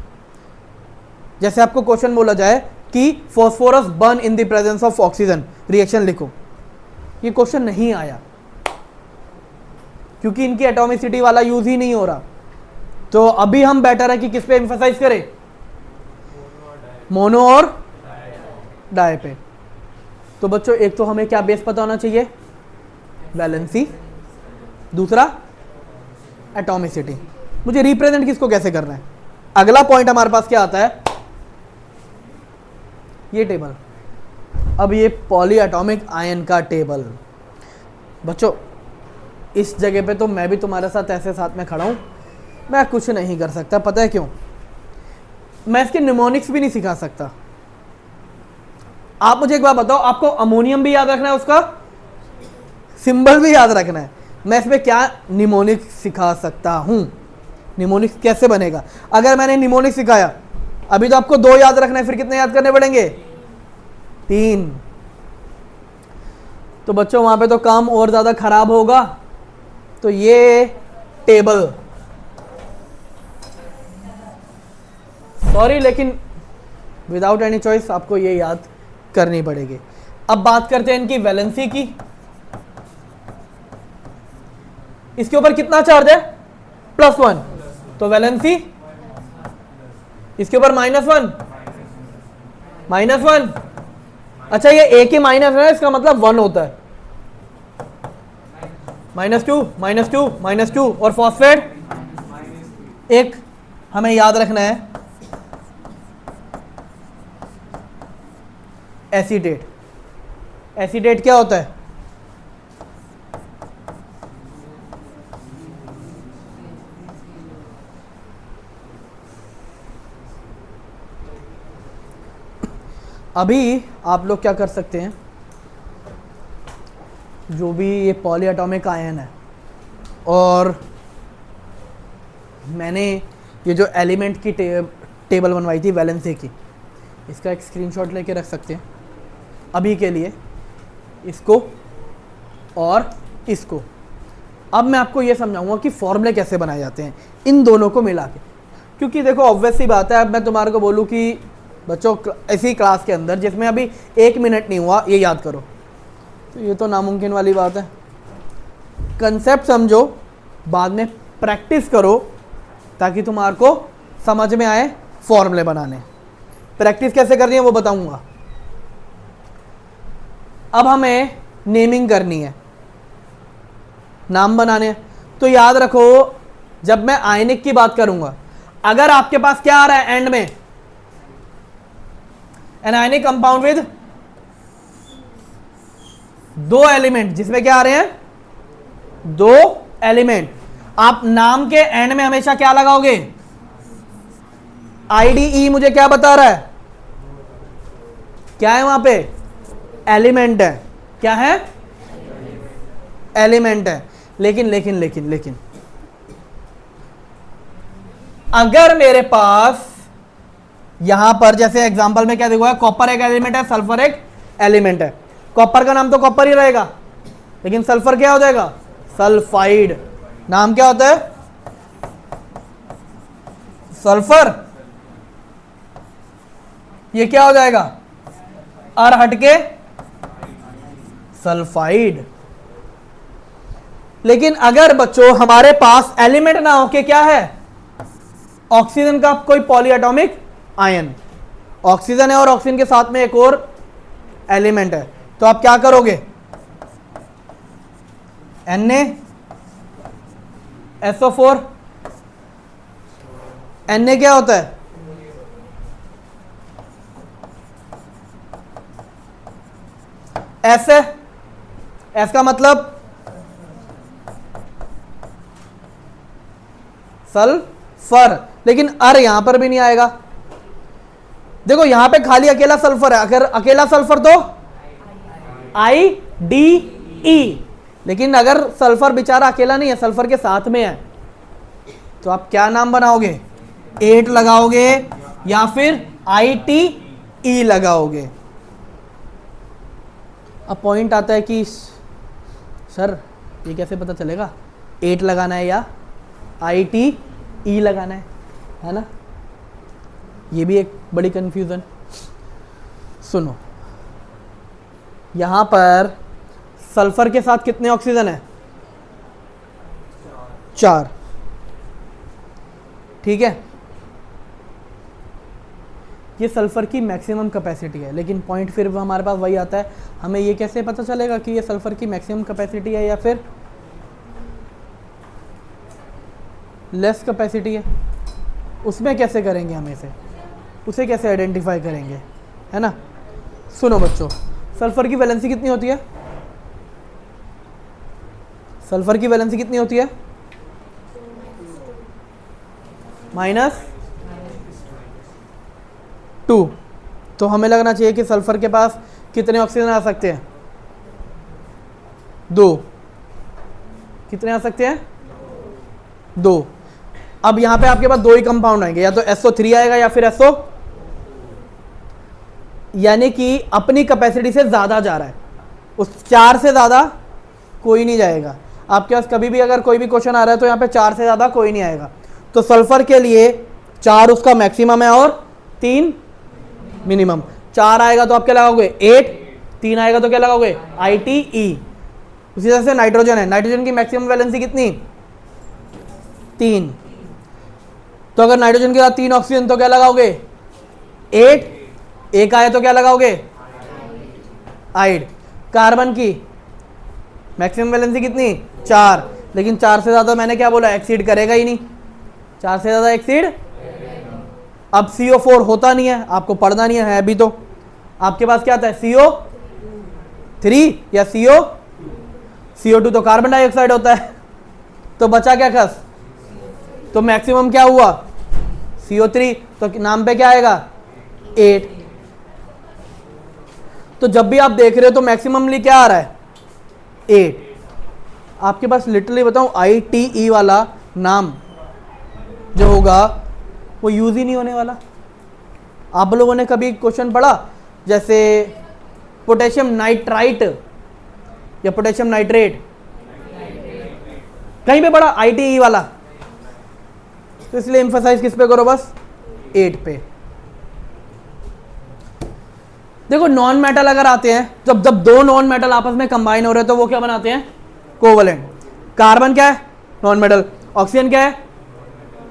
जैसे आपको क्वेश्चन बोला जाए कि phosphorus burn in the presence of oxygen, reaction लिखो, ये क्वेश्चन नहीं आया क्योंकि इनकी एटॉमिसिटी वाला यूज ही नहीं हो रहा। तो अभी हम बेटर है कि किस पे एम्फसाइज करें? मोनो और डाई पे। तो बच्चों एक तो हमें क्या बेस पता होना चाहिए? वैलेंसी, दूसरा एटॉमिसिटी। मुझे रिप्रेजेंट किसको कैसे करना है? अगला पॉइंट हमारे पास क्या आता है? ये टेबल। अब ये पॉली एटॉमिक आयन का टेबल। बच्चों इस जगह पे तो मैं भी तुम्हारे साथ ऐसे साथ में खड़ा हूं, मैं कुछ नहीं कर सकता। पता है क्यों? मैं इसके निमोनिक्स भी नहीं सिखा सकता। आप मुझे एक बात बताओ, आपको अमोनियम भी याद रखना है, उसका सिंबल भी याद रखना है, मैं इसमें क्या निमोनिक सिखा सकता हूं? निमोनिक्स कैसे बनेगा? अगर मैंने निमोनिक सिखाया, अभी तो आपको 2 याद रखना है, फिर कितने याद करने पड़ेंगे? 3। तो बच्चों वहां पे तो काम और ज्यादा खराब होगा। तो ये टेबल, सॉरी लेकिन विदाउट एनी चॉइस आपको ये याद करनी पड़ेगी। अब बात करते हैं इनकी वैलेंसी की। इसके ऊपर कितना चार्ज है? +1, तो वैलेंसी इसके ऊपर -1, -1। अच्छा ये एक ही माइनस है, इसका मतलब 1 होता है। -2, -2, -2। और फॉस्फेट एक हमें याद रखना है, एसीटेट। एसीटेट क्या होता है? अभी आप लोग क्या कर सकते हैं, जो भी ये पॉली एटॉमिक आयन है, और मैंने ये जो एलिमेंट की टेबल बनवाई थी वैलेंसी की, इसका एक स्क्रीनशॉट लेके रख सकते हैं अभी के लिए, इसको और इसको। अब मैं आपको ये समझाऊंगा कि फॉर्मूले कैसे बनाए जाते हैं इन दोनों को मिला के। क्योंकि देखो ऑब्वियस सी बात है, अब मैं तुम्हारे को बोलूँ कि बच्चों ऐसी क्लास के अंदर जिसमें अभी 1 मिनट नहीं हुआ ये याद करो, तो ये तो नामुमकिन वाली बात है। कंसेप्ट समझो, बाद में प्रैक्टिस करो ताकि तुम्हारे को समझ में आए फॉर्मूले बनाने। प्रैक्टिस कैसे करनी है वो बताऊंगा। अब हमें नेमिंग करनी है, नाम बनाने हैं। तो याद रखो, जब मैं आयनिक की बात करूंगा, अगर आपके पास क्या आ रहा है एंड में? An ionic compound with 2 element, जिसमें क्या आ रहे हैं? 2 एलिमेंट। आप नाम के एंड में हमेशा क्या लगाओगे? IDE मुझे क्या बता रहा है? क्या है वहां पे? एलिमेंट है। क्या है? एलिमेंट है। लेकिन अगर मेरे पास यहां पर जैसे एग्जांपल में क्या देखो है, कॉपर एक एलिमेंट है, सल्फर एक एलिमेंट है। कॉपर का नाम तो कॉपर ही रहेगा, लेकिन सल्फर क्या हो जाएगा? सल्फाइड। नाम क्या होता है? सल्फर। ये क्या हो जाएगा? और हटके सल्फाइड। लेकिन अगर बच्चों हमारे पास एलिमेंट ना हो के क्या है? ऑक्सीजन का कोई पॉली एटॉमिक आयन, ऑक्सीजन है और ऑक्सीजन के साथ में एक और एलिमेंट है, तो आप क्या करोगे? NaSO4। Na क्या होता है? S है, S का मतलब सल्फर, लेकिन अर यहां पर भी नहीं आएगा। देखो यहां पे खाली अकेला सल्फर है, अगर अकेला सल्फर तो डी ई। लेकिन अगर सल्फर बेचारा अकेला नहीं है, सल्फर के साथ में है, तो आप क्या नाम बनाओगे? 8 लगाओगे या फिर ITE लगाओगे। अब पॉइंट आता है कि सर ये कैसे पता चलेगा 8 लगाना है या ITE लगाना है ना? ये भी एक बड़ी कंफ्यूजन। सुनो, यहां पर सल्फर के साथ कितने ऑक्सीजन है? 4। ठीक है, ये सल्फर की मैक्सिमम कैपेसिटी है। लेकिन पॉइंट फिर हमारे पास वही आता है, हमें ये कैसे पता चलेगा कि ये सल्फर की मैक्सिमम कैपेसिटी है या फिर लेस कैपेसिटी है? उसमें कैसे करेंगे हम उसे कैसे आइडेंटिफाई करेंगे, है ना? सुनो बच्चों, सल्फर की वैलेंसी कितनी होती है? सल्फर की वैलेंसी कितनी होती है? -2। तो हमें लगना चाहिए कि सल्फर के पास कितने ऑक्सीजन आ सकते हैं? 2। कितने आ सकते हैं? 2। अब यहां पे आपके पास 2 ही कंपाउंड आएंगे, या तो SO3 आएगा या फिर SO, यानी कि अपनी कैपेसिटी से ज्यादा जा रहा है। उस 4 से ज्यादा कोई नहीं जाएगा। आपके पास कभी भी अगर कोई भी क्वेश्चन आ रहा है तो यहाँ पे 4 से ज्यादा कोई नहीं आएगा। तो सल्फर के लिए 4 उसका मैक्सिमम है और 3 मिनिमम। 4 आएगा तो आप क्या लगाओगे? 8। 3 आएगा तो क्या लगाओगे? ITE। उसी तरह से नाइट्रोजन है, नाइट्रोजन की मैक्सिमम वैलेंसी कितनी? 3। तो अगर नाइट्रोजन के साथ 3 ऑक्सीजन तो क्या लगाओगे? 8। 1 आए तो क्या लगाओगे? आइड। कार्बन की मैक्सिमम वैलेंसी कितनी? 4। लेकिन 4 से ज्यादा मैंने क्या बोला? एक्सीड करेगा ही नहीं। 4 से ज्यादा एक्सीड, अब CO4 होता नहीं है, आपको पढ़ना नहीं है अभी तो। आपके पास क्या आता है? CO3 या CO2 तो कार्बन डाइऑक्साइड होता है। तो बचा क्या खस? तो मैक्सिमम क्या हुआ? CO3। तो नाम पे क्या आएगा? 8। तो जब भी आप देख रहे हो तो मैक्सिममली क्या आ रहा है? 8। आपके पास लिटरली बताऊं, ITE वाला नाम जो होगा वो यूज ही नहीं होने वाला। आप लोगों ने कभी क्वेश्चन पढ़ा जैसे पोटेशियम नाइट्राइट या पोटेशियम नाइट्रेट? कहीं पे पढ़ा ITE वाला? तो इसलिए एम्फसाइज किस पे करो? बस 8 पे। देखो, नॉन मेटल अगर आते हैं, जब 2 नॉन मेटल आपस में कंबाइन हो रहे हैं तो वो क्या बनाते हैं? कोवलेंट। कार्बन क्या है? Non metal. ऑक्सीजन क्या है?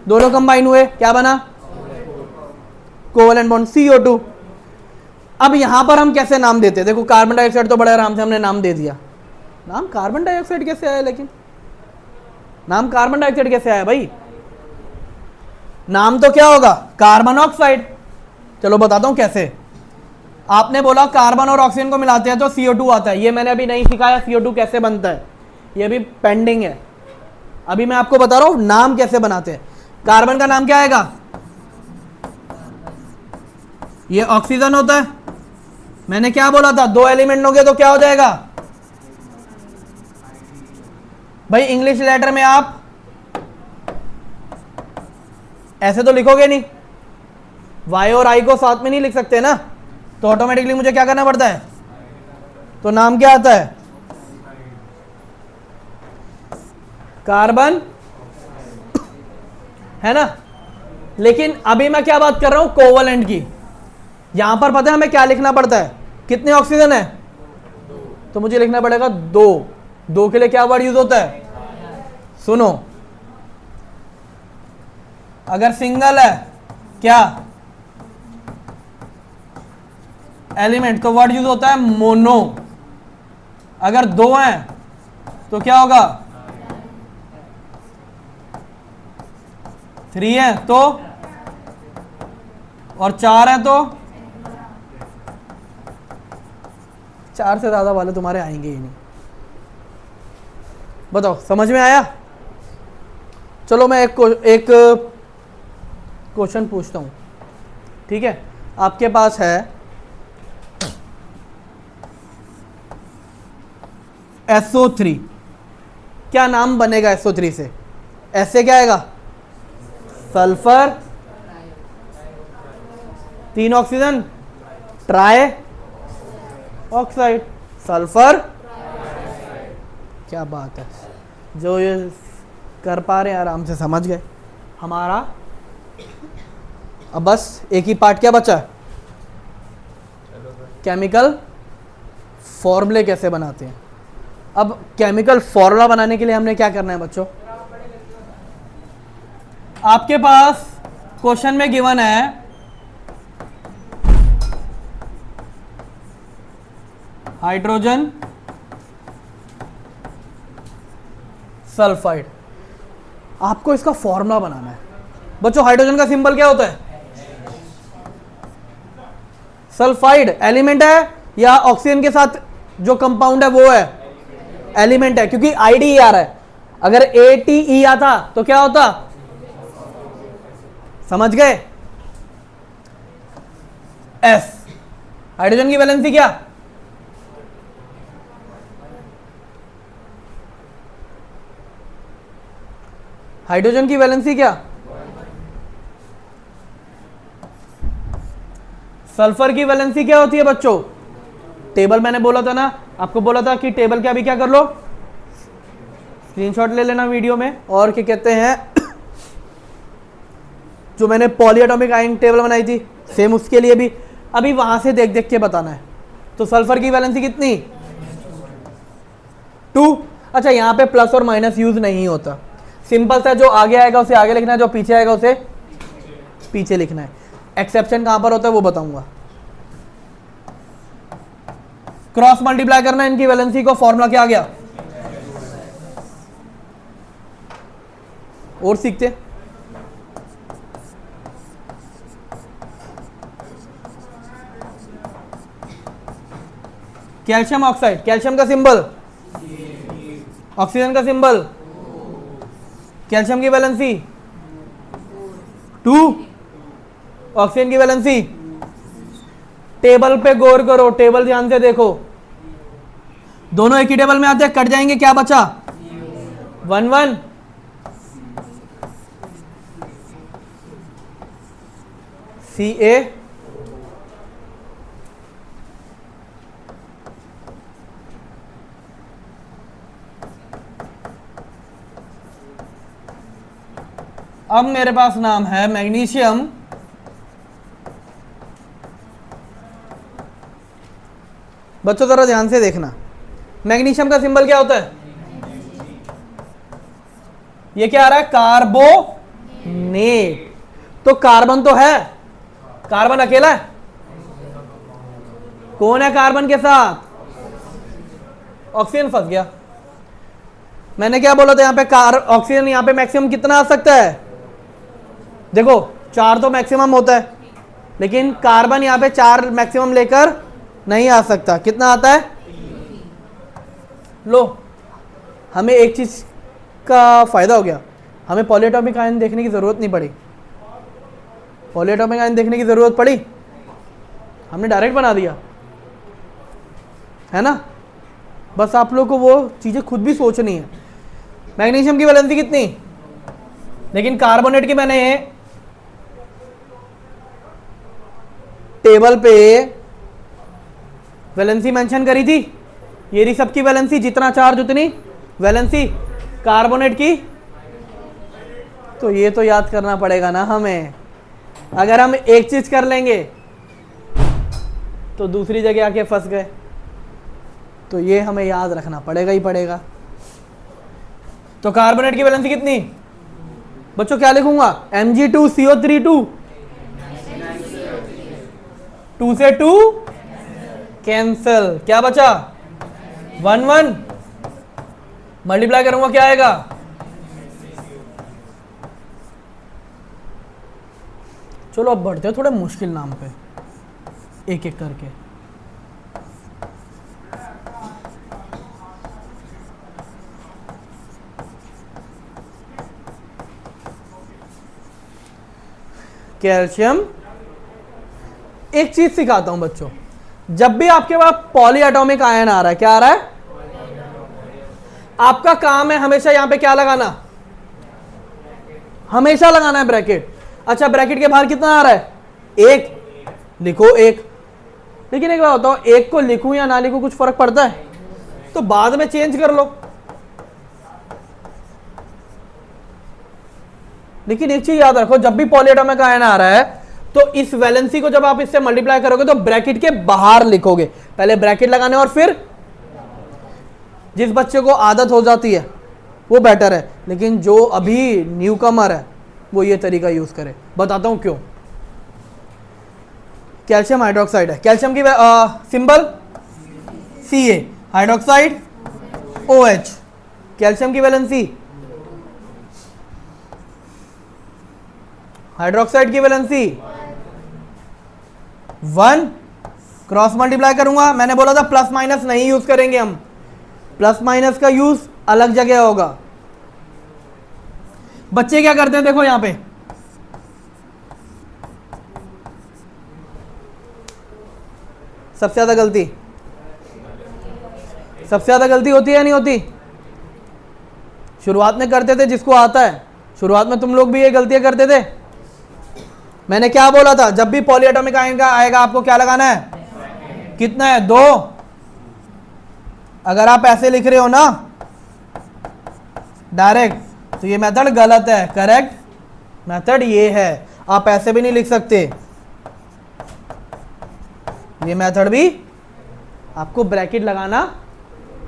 दोनों कंबाइन हुए, क्या बना? Covalent bond, CO2। अब यहां पर हम कैसे नाम देते हैं? देखो, कार्बन डाइऑक्साइड तो बड़े आराम से हमने नाम दे दिया। नाम कार्बन डाइऑक्साइड कैसे आया? लेकिन नाम कार्बन डाइऑक्साइड कैसे आया भाई? नाम तो क्या होगा? Carbon oxide. चलो बताता हूं कैसे। आपने बोला कार्बन और ऑक्सीजन को मिलाते हैं तो CO2 आता है। ये मैंने अभी नहीं सिखाया CO2 कैसे बनता है, ये भी पेंडिंग है। अभी मैं आपको बता रहा हूं नाम कैसे बनाते हैं। कार्बन का नाम क्या आएगा? ये ऑक्सीजन होता है। मैंने क्या बोला था? 2 एलिमेंट लोगे तो क्या हो जाएगा भाई? इंग्लिश लेटर में आप ऐसे तो लिखोगे नहीं, Y और I को साथ में नहीं लिख सकते ना, तो ऑटोमेटिकली मुझे क्या करना पड़ता है? तो नाम क्या आता है? कार्बन, है ना? लेकिन अभी मैं क्या बात कर रहा हूं? कोवलेंट की। यहां पर पता है हमें क्या लिखना पड़ता है? कितने ऑक्सीजन है? तो मुझे लिखना पड़ेगा 2। 2 के लिए क्या वर्ड यूज होता है? सुनो, अगर सिंगल है क्या एलिमेंट तो वर्ड यूज होता है मोनो। अगर 2 हैं तो क्या होगा? 3 है तो, और 4 है तो। 4 से ज्यादा वाले तुम्हारे आएंगे ही नहीं। बताओ, समझ में आया? चलो मैं एक क्वेश्चन पूछता हूं, ठीक है? आपके पास है SO3, क्या नाम बनेगा SO3 से? ऐसे क्या आएगा? Sulphur, 3 oxygen, try oxide, sulphur. क्या बात है, जो ये कर पा रहे हैं आराम से समझ गए हमारा। अब बस एक ही पार्ट क्या बचा है, केमिकल फॉर्मूले कैसे बनाते हैं। अब केमिकल फॉर्मूला बनाने के लिए हमने क्या करना है बच्चों, आपके पास क्वेश्चन में गिवन है हाइड्रोजन सल्फाइड, आपको इसका फॉर्मूला बनाना है। बच्चों हाइड्रोजन का सिंबल क्या होता है? सल्फाइड एलिमेंट है या ऑक्सीजन के साथ जो कंपाउंड है वो है एलिमेंट है, क्योंकि आईडी आ रहा है। अगर ATE आता तो क्या होता, समझ गए? S, हाइड्रोजन की वैलेंसी क्या? हाइड्रोजन की वैलेंसी क्या? सल्फर की वैलेंसी क्या होती है बच्चों? टेबल मैंने बोला था ना, आपको बोला था कि टेबल क्या भी क्या कर लो, स्क्रीनशॉट ले लेना वीडियो में। और क्या कहते हैं, जो मैंने पॉलीएटॉमिक आयन टेबल बनाई थी सेम उसके लिए भी अभी वहां से देख देख के बताना है। तो सल्फर की वैलेंसी कितनी? 2। अच्छा, यहाँ पे प्लस और माइनस यूज नहीं होता, सिंपल सा जो आगे आएगा उसे आगे लिखना है, जो पीछे आएगा उसे पीछे लिखना है। एक्सेप्शन कहां पर होता है वो बताऊंगा। क्रॉस मल्टीप्लाई करना इनकी वैलेंसी को, फॉर्मूला क्या आ गया? और सीखते, कैल्शियम ऑक्साइड, कैल्शियम का सिंबल, ऑक्सीजन का सिंबल, कैल्शियम की वैलेंसी 2, ऑक्सीजन की वैलेंसी। टेबल पे गौर करो, टेबल ध्यान से देखो, दोनों एक ही टेबल में आते हैं, कट जाएंगे, क्या बचा? 1 1। Ca, अब मेरे पास नाम है मैग्नीशियम, बच्चों जरा ध्यान से देखना, मैग्नीशियम का सिंबल क्या होता है? ये क्या आ रहा है? कार्बोनेट। तो कार्बन तो है, कार्बन अकेला है, कौन है कार्बन के साथ? ऑक्सीजन फंस गया। मैंने क्या बोला था यहां पे, ऑक्सीजन यहां पे मैक्सिमम कितना आ सकता है? देखो 4 तो मैक्सिमम होता है, लेकिन कार्बन यहां पे 4 मैक्सिमम लेकर नहीं आ सकता, कितना आता है? लो, हमें एक चीज का फायदा हो गया, हमें पॉलीएटॉमिक आयन देखने की जरूरत नहीं पड़ी। पॉलीएटॉमिक आयन देखने की जरूरत पड़ी, हमने डायरेक्ट बना दिया, है ना? बस आप लोग को वो चीजें खुद भी सोचनी है। मैग्नीशियम की वैलेंसी कितनी? लेकिन कार्बोनेट की मैंने टेबल पे वैलेंसी मेंशन करी थी, ये रही सबकी वैलेंसी, जितना चार्ज उतनी वैलेंसी। कार्बोनेट की तो ये तो याद करना पड़ेगा ना हमें। अगर हम एक चीज कर लेंगे तो दूसरी जगह आके फंस गए, तो ये हमें याद रखना पड़ेगा ही पड़ेगा। तो कार्बोनेट की वैलेंसी कितनी बच्चों? क्या लिखूंगा? Mg2CO3 2 से 2 कैंसल, क्या बचा? 1 1। मल्टीप्लाई करूंगा क्या आएगा? चलो अब बढ़ते हैं थोड़े मुश्किल नाम पे, एक एक करके। कैल्शियम, एक चीज सिखाता हूं बच्चों, जब भी आपके पास पॉलीएटॉमिक आयन आ रहा है, क्या आ रहा है? आपका काम है हमेशा यहां पे क्या लगाना, हमेशा लगाना है ब्रैकेट। अच्छा ब्रैकेट के बाहर कितना आ रहा है, एक, लिखो एक। लेकिन एक बात बताओ, एक को लिखूं या ना लिखूं कुछ फर्क पड़ता है? तो बाद में चेंज कर लो। लेकिन एक चीज याद रखो, जब भी पॉलीएटॉमिक आयन आ रहा है तो इस वैलेंसी को जब आप इससे मल्टीप्लाई करोगे तो ब्रैकेट के बाहर लिखोगे, पहले ब्रैकेट लगाने और फिर। जिस बच्चे को आदत हो जाती है वो बेटर है, लेकिन जो अभी न्यू कमर है वो ये तरीका यूज करे। बताता हूं क्यों। कैल्शियम हाइड्रोक्साइड है, कैल्शियम की symbol Ca, hydroxide OH, calcium की वैलेंसी, हाइड्रोक्साइड की वैलेंसी 1, क्रॉस मल्टीप्लाई करूंगा। मैंने बोला था प्लस माइनस नहीं यूज करेंगे हम, प्लस माइनस का यूज अलग जगह होगा। बच्चे क्या करते हैं देखो यहां पे, सबसे ज्यादा गलती, सबसे ज्यादा गलती होती है या नहीं होती? शुरुआत में करते थे, जिसको आता है, शुरुआत में तुम लोग भी ये गलतियां करते थे। मैंने क्या बोला था, जब भी पॉलीएटॉमिक आयन का आएगा आपको क्या लगाना है, कितना है, 2। अगर आप ऐसे लिख रहे हो ना डायरेक्ट, तो ये मेथड गलत है। करेक्ट मेथड ये है, आप ऐसे भी नहीं लिख सकते, ये मेथड भी आपको ब्रैकेट लगाना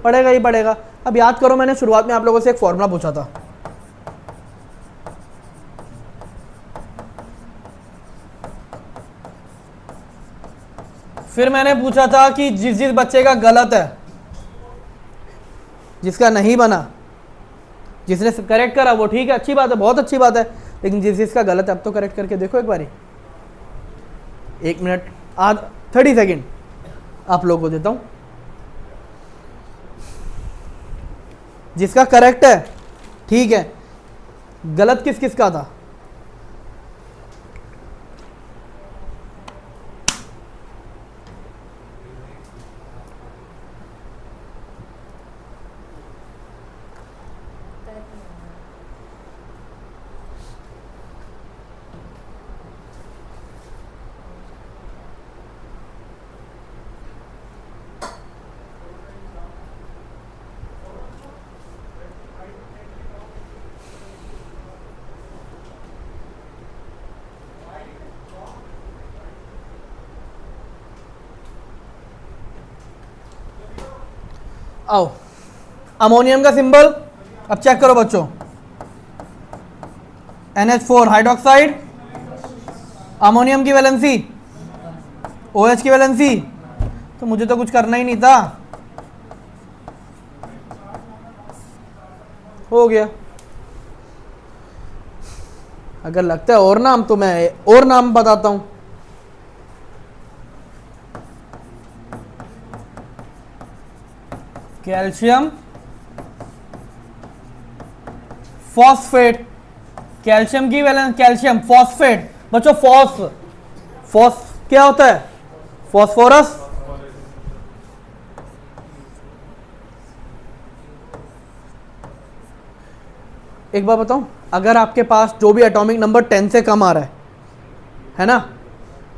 पड़ेगा ही पड़ेगा। अब याद करो, मैंने शुरुआत में आप लोगों से एक फॉर्मूला पूछा था, फिर मैंने पूछा था कि जिस जिस बच्चे का गलत है, जिसका नहीं बना, जिसने करेक्ट करा वो ठीक है, अच्छी बात है, बहुत अच्छी बात है, लेकिन जिस जिसका गलत है अब तो करेक्ट करके देखो एक बारी। 1 मिनट 30 सेकेंड आप लोगों को देता हूं। जिसका करेक्ट है ठीक है, गलत किस किस का था? आओ, अमोनियम का सिंबल अब चेक करो बच्चों, NH4 हाइड्रोक्साइड, अमोनियम की वैलेंसी, OH की वैलेंसी, तो मुझे तो कुछ करना ही नहीं था, हो गया। अगर लगता है और नाम तो मैं और नाम बताता हूं। कैल्शियम फॉस्फेट, कैल्शियम की वैलेंस, कैल्शियम फॉस्फेट बच्चों, फॉस क्या होता है, फॉस्फोरस। एक बात बताऊं, अगर आपके पास जो भी एटॉमिक नंबर 10 से कम आ रहा है ना,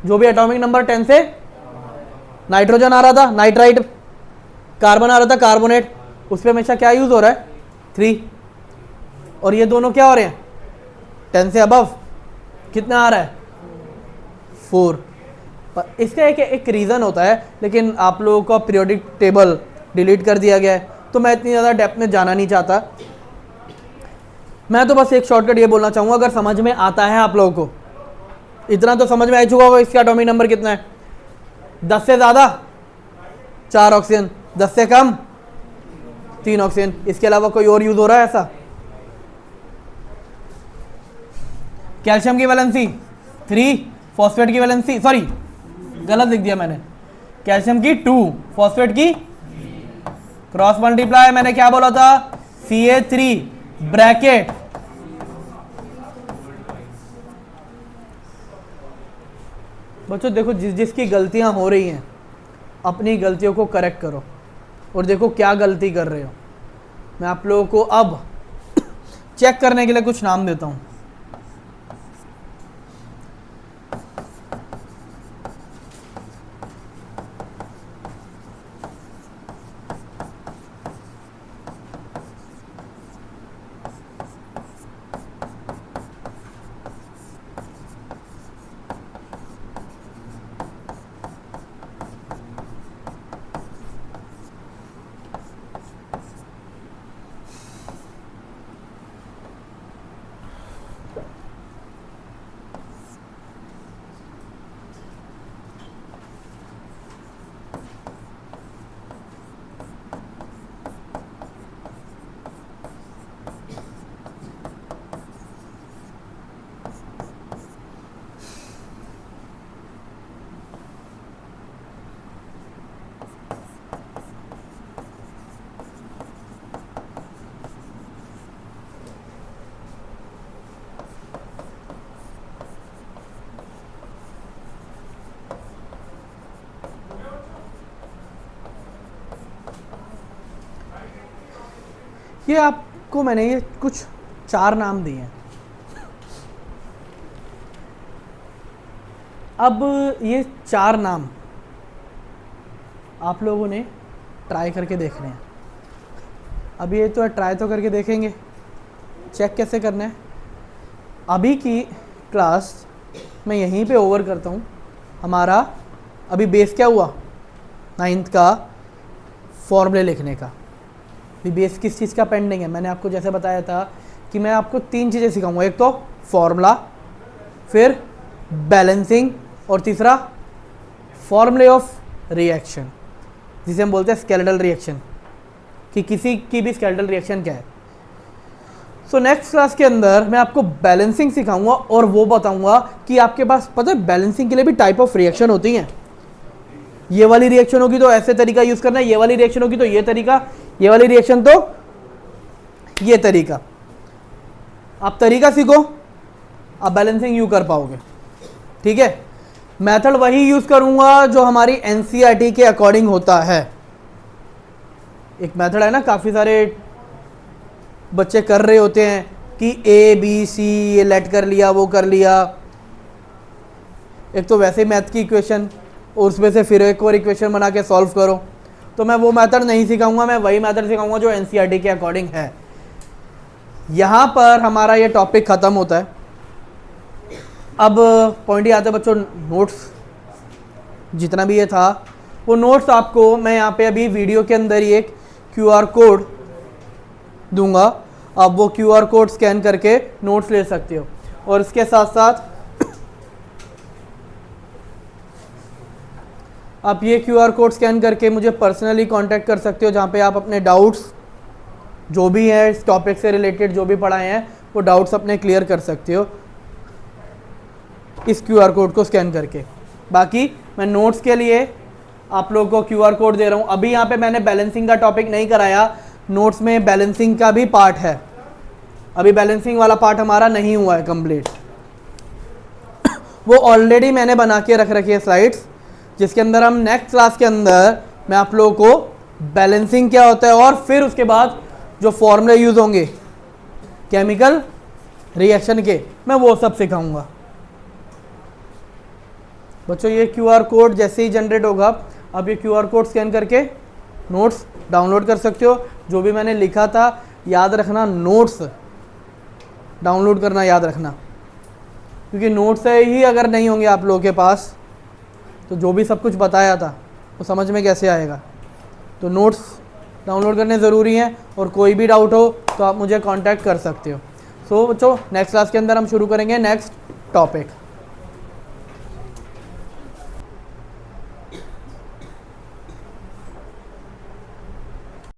जो भी एटॉमिक नंबर 10 से, नाइट्रोजन आ रहा था नाइट्राइट, कार्बन आ रहा था कार्बोनेट, उस पर हमेशा क्या यूज हो रहा है, 3, और ये दोनों क्या हो रहे हैं 10 से अबव, कितना आ रहा है 4। पर इसका एक रीज़न होता है, लेकिन आप लोगों का पीरियोडिक टेबल डिलीट कर दिया गया है, तो मैं इतनी ज़्यादा डेप्थ में जाना नहीं चाहता। मैं तो बस एक शॉर्टकट ये बोलना चाहूँगा, अगर समझ में आता है आप लोगों को, इतना तो समझ में आ चुका होगा इसका एटॉमिक नंबर कितना है, 10 से ज़्यादा 4 ऑक्सीजन, 10 से कम 3 ऑक्सीजन, इसके अलावा कोई और यूज हो रहा है ऐसा? कैल्शियम की वैलेंसी 3, फॉस्फेट की वैलेंसी, सॉरी गलत लिख दिया मैंने, कैल्शियम की 2, फॉस्फेट की, क्रॉस मल्टीप्लाई मैंने क्या बोला था, Ca3 ब्रैकेट, बच्चों देखो जिसकी गलतियां हो रही हैं अपनी गलतियों को करेक्ट करो और देखो क्या गलती कर रहे हो। मैं आप लोगों को अब चेक करने के लिए कुछ नाम देता हूँ। ये आपको मैंने ये कुछ 4 नाम दिए हैं। अब ये 4 नाम आप लोगों ने ट्राई करके देखने हैं। अब ये तो ट्राई तो करके देखेंगे, चेक कैसे करना है। अभी की क्लास मैं यहीं पे ओवर करता हूँ। हमारा अभी बेस क्या हुआ, 9th का फॉर्मूले लिखने का। अभी बेस किस चीज़ का पेंडिंग है, मैंने आपको जैसे बताया था कि मैं आपको 3 चीज़ें सिखाऊंगा। एक तो फॉर्मूला, फिर बैलेंसिंग, और तीसरा फॉर्मूले ऑफ रिएक्शन, जिसे हम बोलते हैं स्केलेटल रिएक्शन, कि किसी की भी स्केलेटल रिएक्शन क्या है। सो नेक्स्ट क्लास के अंदर मैं आपको बैलेंसिंग सिखाऊंगा और वो बताऊंगा कि आपके पास पता है बैलेंसिंग के लिए भी टाइप ऑफ रिएक्शन होती हैं। ये वाली रिएक्शन होगी तो ऐसे तरीका यूज़ करना है, ये वाली रिएक्शन होगी तो ये तरीका, ये वाली रिएक्शन तो ये तरीका। आप तरीका सीखो, आप बैलेंसिंग यू कर पाओगे। ठीक है, मेथड वही यूज़ करूंगा जो हमारी एनसीईआरटी के अकॉर्डिंग होता है। एक मेथड है ना, काफ़ी सारे बच्चे कर रहे होते हैं कि ए बी सी ये लेट कर लिया, वो कर लिया। एक तो वैसे मैथ की इक्वेशन और उसमें से फिर एक और इक्वेशन बना के सॉल्व करो। तो मैं वो मेथड नहीं सिखाऊंगा, मैं वही मेथड सिखाऊंगा जो एनसीईआरटी के अकॉर्डिंग है। यहाँ पर हमारा ये टॉपिक ख़त्म होता है। अब पॉइंट ही आते हैं बच्चों, नोट्स जितना भी ये था वो नोट्स आपको मैं यहाँ पे अभी वीडियो के अंदर ही एक QR कोड दूंगा। आप वो QR कोड स्कैन करके नोट्स ले सकते हो। और इसके साथ साथ आप ये QR कोड स्कैन करके मुझे पर्सनली कांटेक्ट कर सकते हो, जहाँ पे आप अपने डाउट्स जो भी है इस टॉपिक से रिलेटेड जो भी पढ़ाए हैं वो डाउट्स अपने क्लियर कर सकते हो इस QR कोड को स्कैन करके। बाकी मैं नोट्स के लिए आप लोगों को QR कोड दे रहा हूँ। अभी यहाँ पे मैंने बैलेंसिंग का टॉपिक नहीं कराया, नोट्स में बैलेंसिंग का भी पार्ट है। अभी बैलेंसिंग वाला पार्ट हमारा नहीं हुआ है कंप्लीट। वो ऑलरेडी मैंने बना के रख रखी है स्लाइड्स, जिसके अंदर हम नेक्स्ट क्लास के अंदर मैं आप लोगों को बैलेंसिंग क्या होता है और फिर उसके बाद जो फॉर्मूले यूज़ होंगे केमिकल रिएक्शन के, मैं वो सब सिखाऊंगा। बच्चों ये QR कोड जैसे ही जनरेट होगा आप ये QR कोड स्कैन करके नोट्स डाउनलोड कर सकते हो। जो भी मैंने लिखा था याद रखना, नोट्स डाउनलोड करना याद रखना, क्योंकि नोट्स ही अगर नहीं होंगे आप लोगों के पास तो जो भी सब कुछ बताया था वो समझ में कैसे आएगा। तो नोट्स डाउनलोड करने ज़रूरी हैं और कोई भी डाउट हो तो आप मुझे कांटेक्ट कर सकते हो। सो बच्चों नेक्स्ट क्लास के अंदर हम शुरू करेंगे नेक्स्ट टॉपिक।